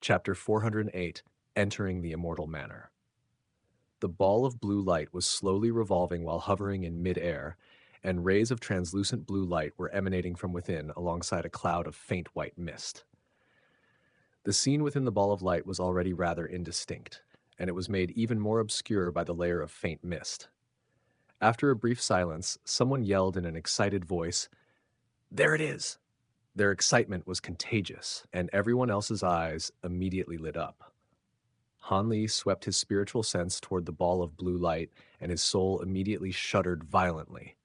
Chapter 408, Entering the Immortal Manor. The ball of blue light was slowly revolving while hovering in mid-air, and rays of translucent blue light were emanating from within alongside a cloud of faint white mist. The scene within the ball of light was already rather indistinct, and it was made even more obscure by the layer of faint mist. After a brief silence, someone yelled in an excited voice, "There it is!" Their excitement was contagious, and everyone else's eyes immediately lit up. Han Li swept his spiritual sense toward the ball of blue light, and his soul immediately shuddered violently.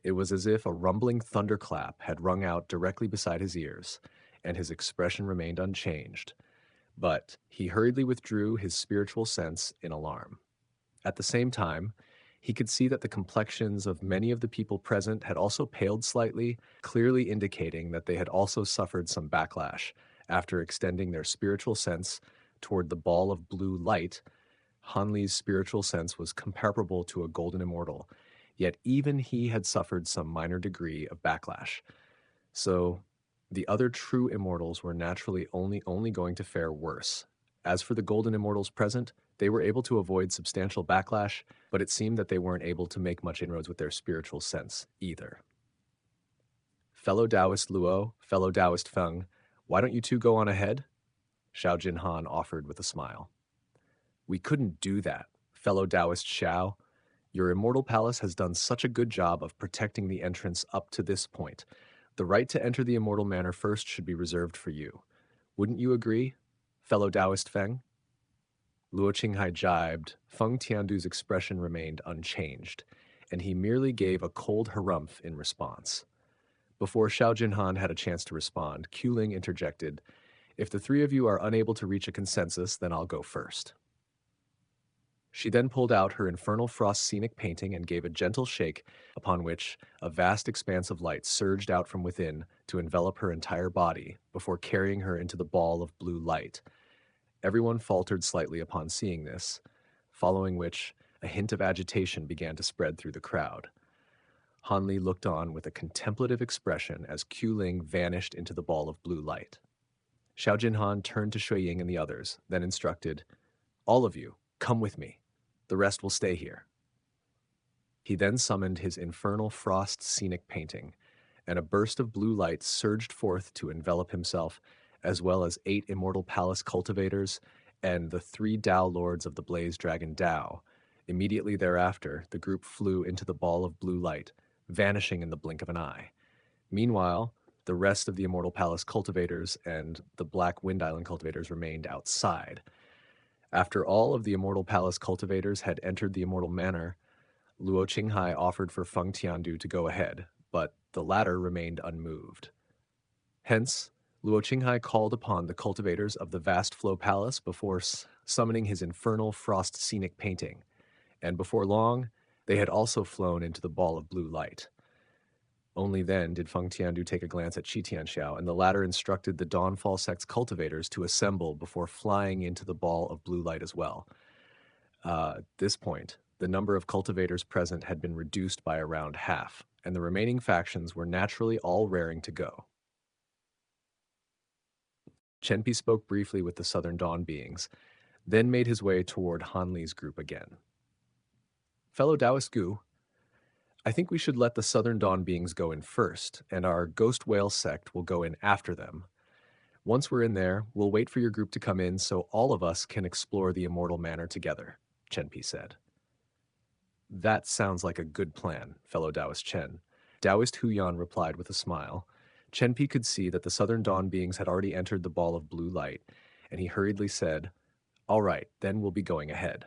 It was as if a rumbling thunderclap had rung out directly beside his ears, and his expression remained unchanged. But he hurriedly withdrew his spiritual sense in alarm. At the same time, he could see that the complexions of many of the people present had also paled slightly, clearly indicating that they had also suffered some backlash after extending their spiritual sense toward the ball of blue light. Han Li's spiritual sense was comparable to a golden immortal, yet even he had suffered some minor degree of backlash. So the other true immortals were naturally only going to fare worse. As for the golden immortals present, they were able to avoid substantial backlash, but it seemed that they weren't able to make much inroads with their spiritual sense either. Fellow Taoist Luo, fellow Taoist Feng, why don't you two go on ahead? Xiao Jinhan offered with a smile. We couldn't do that, fellow Taoist Xiao. Your immortal palace has done such a good job of protecting the entrance up to this point. The right to enter the immortal manor first should be reserved for you. Wouldn't you agree, fellow Taoist Feng? Luo Qinghai jibed. Feng Tiandu's expression remained unchanged, and he merely gave a cold harumph in response. Before Xiao Jinhan had a chance to respond, Qiuling interjected, "If the three of you are unable to reach a consensus, then I'll go first." She then pulled out her infernal frost scenic painting and gave a gentle shake, upon which a vast expanse of light surged out from within to envelop her entire body before carrying her into the ball of blue light. Everyone faltered slightly upon seeing this, following which a hint of agitation began to spread through the crowd. Han Li looked on with a contemplative expression as Qiuling vanished into the ball of blue light. Xiao Jinhan turned to Shui Ying and the others, then instructed, "All of you, come with me. The rest will stay here." He then summoned his infernal frost scenic painting, and a burst of blue light surged forth to envelop himself, as well as 8 immortal palace cultivators and the 3 Dao lords of the Blaze Dragon Dao. Immediately thereafter, the group flew into the ball of blue light, vanishing in the blink of an eye. Meanwhile, the rest of the immortal palace cultivators and the Black Wind Island cultivators remained outside. After all of the immortal palace cultivators had entered the immortal manor, Luo Qinghai offered for Feng Tiandu to go ahead, but the latter remained unmoved. Hence, Luo Qinghai called upon the cultivators of the Vast Flow Palace before summoning his infernal frost scenic painting, and before long, they had also flown into the ball of blue light. Only then did Feng Tiandu take a glance at Xianxia, and the latter instructed the Dawnfall sect's cultivators to assemble before flying into the ball of blue light as well. At this point, the number of cultivators present had been reduced by around half, and the remaining factions were naturally all raring to go. Chenpi spoke briefly with the Southern Dawn beings, then made his way toward Han Li's group again. "Fellow Taoist Gu, I think we should let the Southern Dawn beings go in first, and our Ghost Whale sect will go in after them. Once we're in there, we'll wait for your group to come in so all of us can explore the immortal manor together," Chenpi said. "That sounds like a good plan, fellow Taoist Chen," Taoist Huyan replied with a smile. Chenpi could see that the Southern Dawn beings had already entered the ball of blue light, and he hurriedly said, "All right, then we'll be going ahead."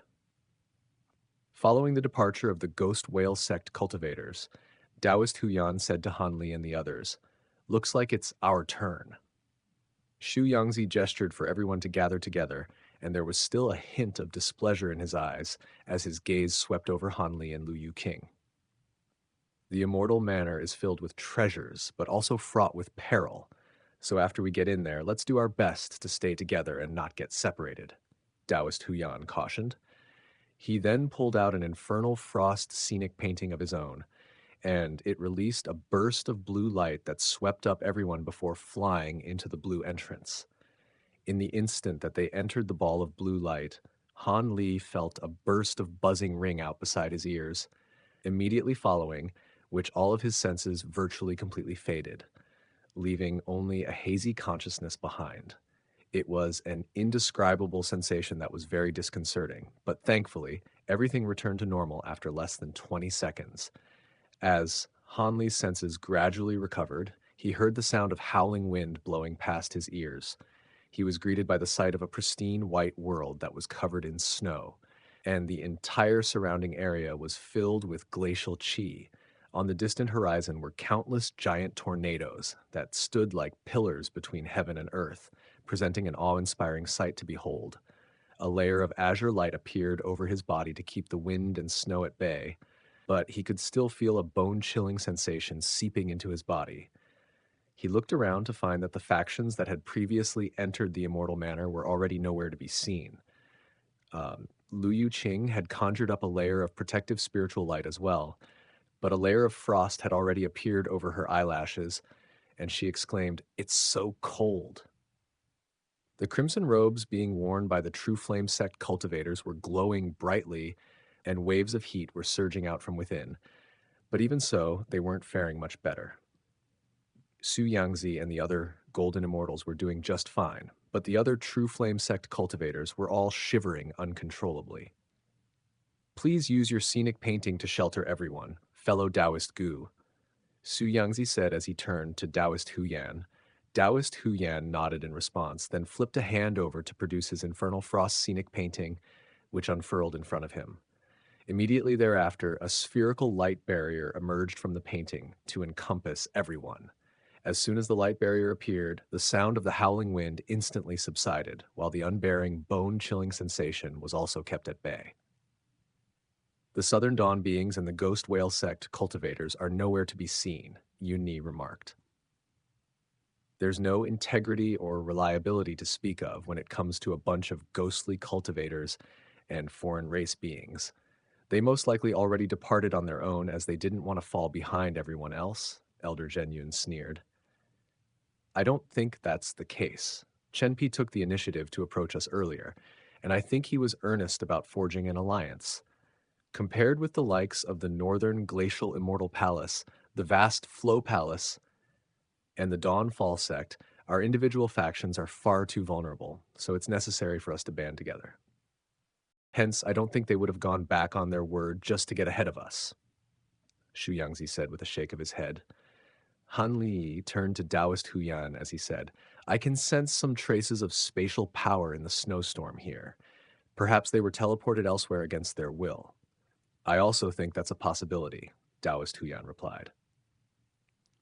Following the departure of the Ghost Whale sect cultivators, Taoist Huyan said to Han Li and the others, "Looks like it's our turn." Xu Yangzi gestured for everyone to gather together, and there was still a hint of displeasure in his eyes as his gaze swept over Han Li and Lu Yuqing. "The immortal manor is filled with treasures, but also fraught with peril. So after we get in there, let's do our best to stay together and not get separated," Taoist Huyan cautioned. He then pulled out an infernal frost scenic painting of his own, and it released a burst of blue light that swept up everyone before flying into the blue entrance. In the instant that they entered the ball of blue light, Han Li felt a burst of buzzing ring out beside his ears, immediately following which all of his senses virtually completely faded, leaving only a hazy consciousness behind. It was an indescribable sensation that was very disconcerting, but thankfully, everything returned to normal after less than 20 seconds. As Han Li's senses gradually recovered, he heard the sound of howling wind blowing past his ears. He was greeted by the sight of a pristine white world that was covered in snow, and the entire surrounding area was filled with glacial chi. On the distant horizon were countless giant tornadoes that stood like pillars between heaven and earth, presenting an awe-inspiring sight to behold. A layer of azure light appeared over his body to keep the wind and snow at bay, but he could still feel a bone-chilling sensation seeping into his body. He looked around to find that the factions that had previously entered the Immortal Manor were already nowhere to be seen. Lu Yuqing had conjured up a layer of protective spiritual light as well, but a layer of frost had already appeared over her eyelashes, and she exclaimed, "It's so cold." The crimson robes being worn by the True Flame sect cultivators were glowing brightly, and waves of heat were surging out from within, but even so, they weren't faring much better. Xianxia and the other Golden Immortals were doing just fine, but the other True Flame sect cultivators were all shivering uncontrollably. "Please use your scenic painting to shelter everyone, fellow Taoist Gu," Xianxia said as he turned to Taoist Huyan. Taoist Huyan nodded in response, then flipped a hand over to produce his Infernal Frost scenic painting, which unfurled in front of him. Immediately thereafter, a spherical light barrier emerged from the painting to encompass everyone. As soon as the light barrier appeared, the sound of the howling wind instantly subsided, while the unbearing, bone-chilling sensation was also kept at bay. "The Southern Dawn beings and the Ghost Whale sect cultivators are nowhere to be seen," Yunni remarked. "There's no integrity or reliability to speak of when it comes to a bunch of ghostly cultivators and foreign race beings. They most likely already departed on their own as they didn't want to fall behind everyone else," Elder Zhenyun sneered. "I don't think that's the case. Chenpi took the initiative to approach us earlier, and I think he was earnest about forging an alliance. Compared with the likes of the Northern Glacial Immortal Palace, the vast Flow Palace, and the Dawnfall sect, our individual factions are far too vulnerable, so it's necessary for us to band together. Hence, I don't think they would have gone back on their word just to get ahead of us," Shu Yangzi said with a shake of his head. Han Li turned to Taoist Huyan as he said, "I can sense some traces of spatial power in the snowstorm here. Perhaps they were teleported elsewhere against their will." "I also think that's a possibility," Taoist Huyan replied.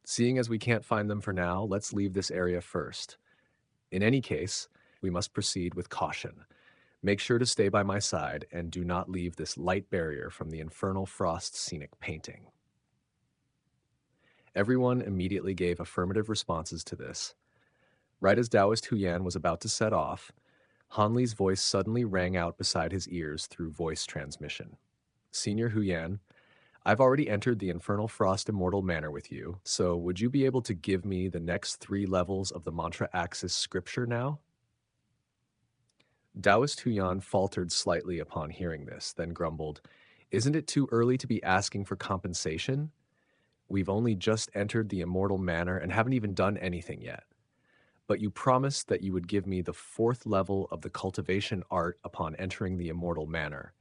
"Seeing as we can't find them for now, let's leave this area first. In any case, we must proceed with caution. Make sure to stay by my side and do not leave this light barrier from the Infernal Frost scenic painting." Everyone immediately gave affirmative responses to this. Right as Taoist Huyan was about to set off, Han Li's voice suddenly rang out beside his ears through voice transmission. "Senior Huyan, I've already entered the Infernal Frost Immortal Manor with you, so would you be able to give me the next 3 levels of the Mantra Axis scripture now?" Taoist Huyan faltered slightly upon hearing this, then grumbled, "Isn't it too early to be asking for compensation? We've only just entered the Immortal Manor and haven't even done anything yet. But you promised that you would give me the 4th level of the cultivation art upon entering the Immortal Manor."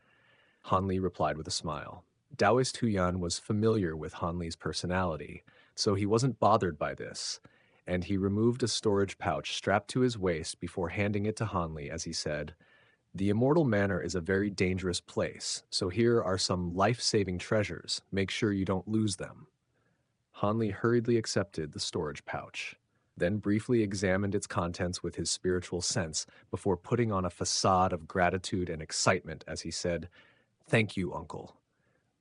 Han Li replied with a smile. Taoist Huyan was familiar with Han Li's personality, so he wasn't bothered by this, and he removed a storage pouch strapped to his waist before handing it to Han Li as he said, "The Immortal Manor is a very dangerous place, so here are some life-saving treasures. Make sure you don't lose them." Han Li hurriedly accepted the storage pouch, then briefly examined its contents with his spiritual sense before putting on a facade of gratitude and excitement as he said, "Thank you, Uncle."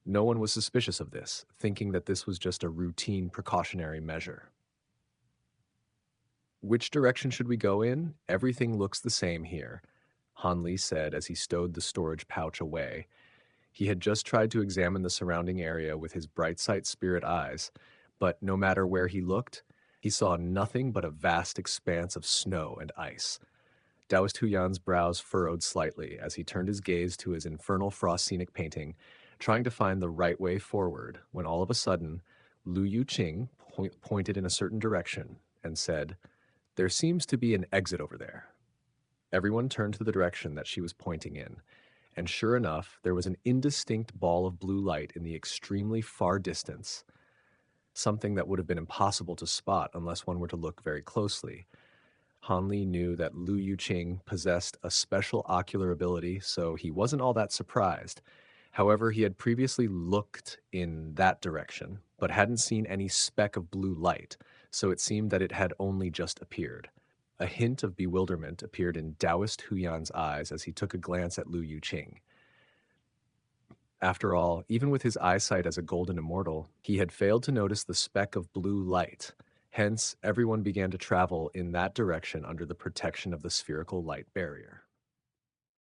No one was suspicious of this, thinking that this was just a routine precautionary measure. "Which direction should we go in? Everything looks the same here," Han Li said as he stowed the storage pouch away. He had just tried to examine the surrounding area with his bright sight spirit eyes, but no matter where he looked, he saw nothing but a vast expanse of snow and ice. Taoist Huyan's brows furrowed slightly as he turned his gaze to his infernal frost scenic painting, trying to find the right way forward, when all of a sudden, Lu Yuqing pointed in a certain direction and said, "There seems to be an exit over there." Everyone turned to the direction that she was pointing in, and sure enough, there was an indistinct ball of blue light in the extremely far distance, something that would have been impossible to spot unless one were to look very closely. Han Li knew that Lu Yuqing possessed a special ocular ability, so he wasn't all that surprised. However, he had previously looked in that direction, but hadn't seen any speck of blue light, so it seemed that it had only just appeared. A hint of bewilderment appeared in Taoist Huyan's eyes as he took a glance at Lu Yuqing. After all, even with his eyesight as a golden immortal, he had failed to notice the speck of blue light. Hence, everyone began to travel in that direction under the protection of the spherical light barrier.